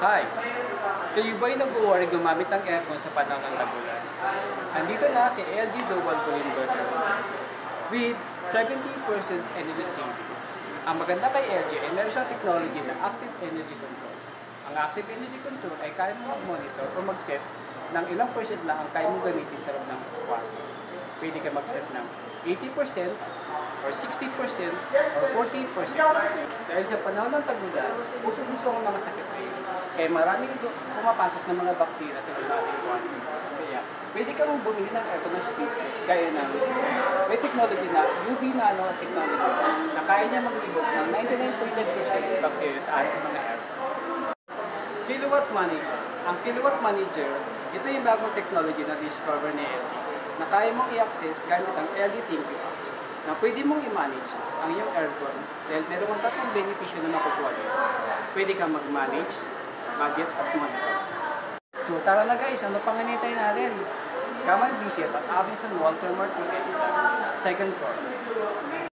Hi! Kayo ba'y nag-worry gumamit ng aircon sa panahon ng tag-ulan? Andito na si LG Dual Cool Inverter with 70% energy savings. Ang maganda kay LG ay meron siyang technology na Active Energy Control. Ang Active Energy Control ay kaya mo mag-monitor o mag-set ng ilang percent lang ang kaya mo gamitin sa loob ng kwarto. Pwede ka mag-set ng 80% or 60% or 40%. Dahil sa panahon ng tag-ulan, uso-uso ang mga sakit ngayon. Kaya maraming pumapasok ng mga bakterya sa loob ng ating kwarto. Kaya pwede kang bumili ng aircon na speed gaya ng may technology na UV nano technology na kaya niya mag-remove ng 99.9% bacteria sa ating mga aircon. Kilowatt Manager. Ang Kilowatt Manager, ito yung bagong technology na discover ni LG na kaya mong i-access gamit ang LG ThinQ apps na pwede mong i-manage ang iyong aircon dahil meron kang tatlong benepisyo na makukuha dito. Pwede kang mag-manage, budget at monitor. So tara na guys, ano pang hinihintay natin? Come and visit at Avinson Walter Martinez, second floor.